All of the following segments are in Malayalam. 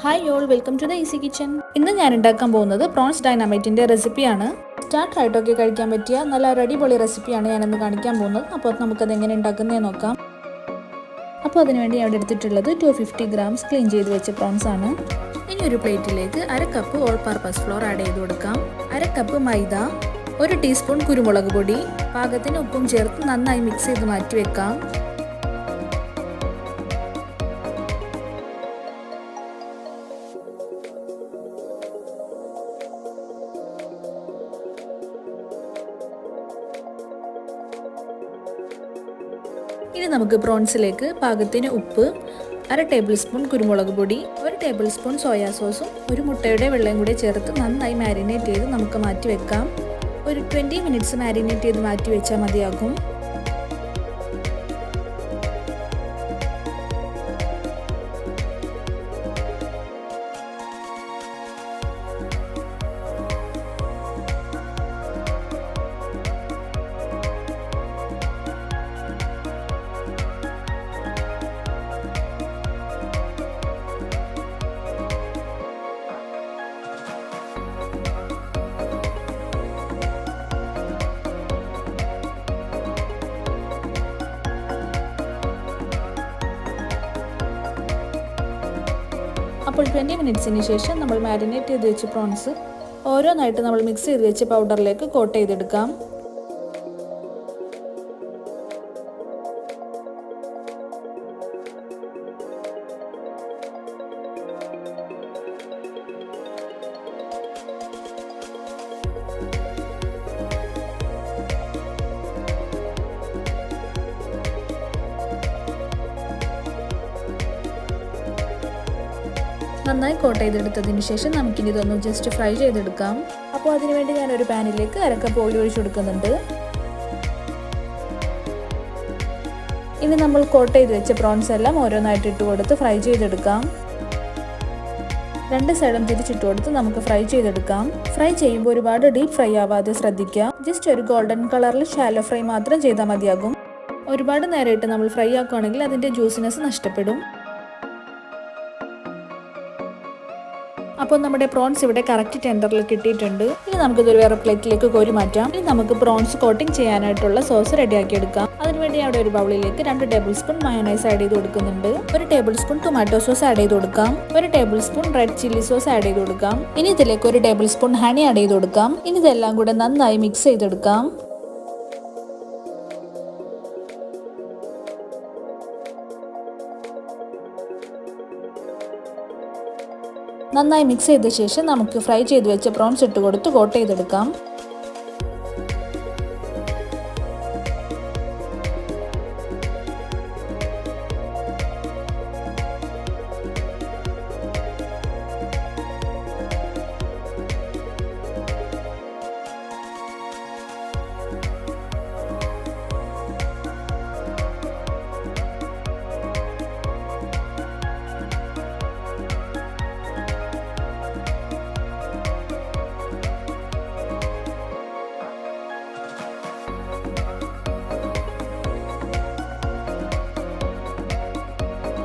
Hi all, welcome to the easy kitchen. ഇന്ന് ഞാൻ ഉണ്ടാക്കാൻ പോകുന്നത് പ്രോൺസ് ഡൈനാമൈറ്റിൻ്റെ റെസിപ്പിയാണ്. സ്റ്റാർട്ടായിട്ടൊക്കെ കഴിക്കാൻ പറ്റിയ നല്ല അടിപൊളി റെസിപ്പിയാണ് ഞാനിന്ന് കാണിക്കാൻ പോകുന്നത്. അപ്പോൾ നമുക്കത് എങ്ങനെ ഉണ്ടാക്കുന്നതെന്ന് നോക്കാം. അപ്പോൾ അതിനുവേണ്ടി അവിടെ എടുത്തിട്ടുള്ളത് 250 ഗ്രാംസ് ക്ലീൻ ചെയ്ത് വെച്ച പ്രോൺസ് ആണ്. ഇനി ഒരു പ്ലേറ്റിലേക്ക് 1/2 cup all purpose floor add ചെയ്ത് കൊടുക്കാം. 1/2 കപ്പ് മൈദ, 1 ടീസ്പൂൺ കുരുമുളക് പൊടി, പാകത്തിന് ഉപ്പും ചേർത്ത് നന്നായി മിക്സ് ചെയ്ത് മാറ്റി വെക്കാം. ഇനി നമുക്ക് പ്രോൺസിലേക്ക് പാകത്തിന് ഉപ്പ്, 1/2 ടേബിൾ സ്പൂൺ കുരുമുളക് പൊടി, 1 ടേബിൾ സ്പൂൺ സോയാ സോസും 1 മുട്ടയുടെ വെള്ളയും കൂടി ചേർത്ത് നന്നായി മാരിനേറ്റ് ചെയ്ത് നമുക്ക് മാറ്റി വെക്കാം. ഒരു 20 മിനിറ്റ്സ് മാരിനേറ്റ് ചെയ്ത് മാറ്റി വെച്ചാൽ മതിയാകും. അപ്പോൾ 20 മിനിറ്റ്സിന് ശേഷം നമ്മൾ മാരിനേറ്റ് ചെയ്ത് വെച്ച പ്രോൺസ് ഓരോന്നായിട്ട് നമ്മൾ മിക്സ് ചെയ്ത് വെച്ച പൗഡറിലേക്ക് കോട്ട് ചെയ്തെടുക്കാം. നന്നായി കോട്ട് ചെയ്തെടുത്തതിന് ശേഷം നമുക്കിനി ഇതൊന്ന് ജസ്റ്റ് ഫ്രൈ ചെയ്തെടുക്കാം. അപ്പോൾ അതിനുവേണ്ടി ഞാനൊരു പാനിലേക്ക് 1/2 കപ്പ് ഓയിൽ ഒഴിച്ചു കൊടുക്കുന്നുണ്ട്. ഇനി നമ്മൾ കോട്ട് ചെയ്ത് വെച്ച പ്രോൺസ് എല്ലാം ഓരോന്നായിട്ട് ഇട്ട് കൊടുത്ത് ഫ്രൈ ചെയ്തെടുക്കാം. 2 സൈഡും തിരിച്ചിട്ട് കൊടുത്ത് നമുക്ക് ഫ്രൈ ചെയ്തെടുക്കാം. ഫ്രൈ ചെയ്യുമ്പോൾ ഒരുപാട് ഡീപ്പ് ഫ്രൈ ആവാതെ ശ്രദ്ധിക്കുക. ജസ്റ്റ് ഒരു ഗോൾഡൻ കളറിൽ ഷാലോ ഫ്രൈ മാത്രം ചെയ്താൽ മതിയാകും. ഒരുപാട് നേരമായിട്ട് നമ്മൾ ഫ്രൈ ആക്കുകയാണെങ്കിൽ അതിൻ്റെ ജ്യൂസിനെസ് നഷ്ടപ്പെടും. അപ്പോൾ നമ്മുടെ പ്രോൺസ് ഇവിടെ കറക്റ്റ് ടെൻഡറിൽ കിട്ടിയിട്ടുണ്ട്. ഇനി നമുക്കിതൊരു വേറെ പ്ലേറ്റിലേക്ക് കോരി മാറ്റാം. ഇനി നമുക്ക് പ്രോൺസ് കോട്ടിംഗ് ചെയ്യാനായിട്ടുള്ള സോസ് റെഡിയാക്കി എടുക്കാം. അതിനുവേണ്ടി അവിടെ ഒരു ബൗളിലേക്ക് 2 ടേബിൾ സ്പൂൺ മയോണൈസ് ആഡ് ചെയ്ത് കൊടുക്കുന്നുണ്ട്. 1 table spoon tomato sauce add ചെയ്ത് കൊടുക്കാം. 1 table spoon red chilli sauce add ചെയ്ത് കൊടുക്കാം. ഇനി ഇതിലേക്ക് 1 ടേബിൾ സ്പൂൺ ഹണി ആഡ് ചെയ്ത് കൊടുക്കാം. ഇനി ഇതെല്ലാം കൂടെ നന്നായി മിക്സ് ചെയ്തെടുക്കാം. നന്നായി മിക്സ് ചെയ്ത ശേഷം നമുക്ക് ഫ്രൈ ചെയ്ത് വെച്ച പ്രോൺസ് ഇട്ട് കൊടുത്ത് കോട്ട് ചെയ്തെടുക്കാം.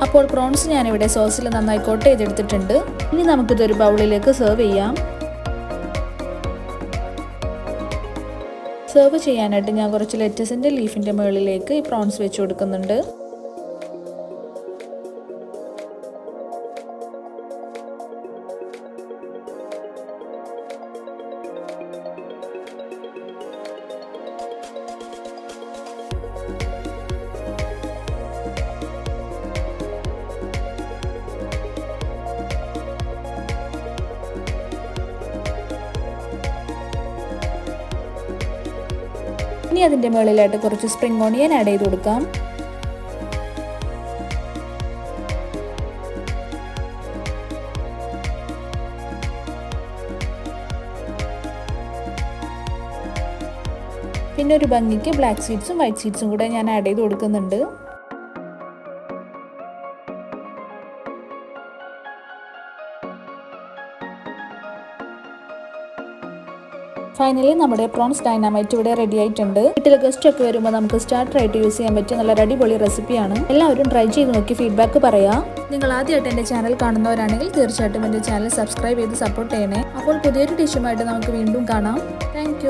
അപ്പോൾ പ്രോൺസ് ഞാനിവിടെ സോസിൽ നന്നായി കോട്ട് ചെയ്തെടുത്തിട്ടുണ്ട്. ഇനി നമുക്കിതൊരു ബൗളിലേക്ക് സെർവ് ചെയ്യാം. സെർവ് ചെയ്യാനായിട്ട് ഞാൻ കുറച്ച് ലെറ്റസിൻ്റെ ലീഫിൻ്റെ മുകളിലേക്ക് ഈ പ്രോൺസ് വെച്ച് കൊടുക്കുന്നുണ്ട്. ഇനി അതിൻ്റെ മുകളിലായിട്ട് കുറച്ച് സ്പ്രിംഗ് ഓണിയൻ ആഡ് ചെയ്ത് കൊടുക്കാം. പിന്നെ ഒരു ഭംഗിക്ക് ബ്ലാക്ക് സീഡ്സും വൈറ്റ് സീഡ്സും കൂടെ ഞാൻ ആഡ് ചെയ്ത് കൊടുക്കുന്നുണ്ട്. ഫൈനലി നമ്മുടെ പ്രോൺസ് ഡൈനാമൈറ്റ് ഇവിടെ റെഡി ആയിട്ടുണ്ട്. വീട്ടിൽ ഗസ്റ്റ് ഒക്കെ വരുമ്പോൾ നമുക്ക് സ്റ്റാർട്ടർ ആയിട്ട് യൂസ് ചെയ്യാൻ പറ്റിയ നല്ല അടിപൊളി റെസിപ്പിയാണ്. എല്ലാവരും ട്രൈ ചെയ്ത് നോക്കി ഫീഡ്ബാക്ക് പറയാം. നിങ്ങൾ ആദ്യമായിട്ട് എൻ്റെ ചാനൽ കാണുന്നവരാണെങ്കിൽ തീർച്ചയായിട്ടും എൻ്റെ ചാനൽ സബ്സ്ക്രൈബ് ചെയ്ത് സപ്പോർട്ട് ചെയ്യണേ. അപ്പോൾ പുതിയൊരു ഡിഷുമായിട്ട് നമുക്ക് വീണ്ടും കാണാം. താങ്ക്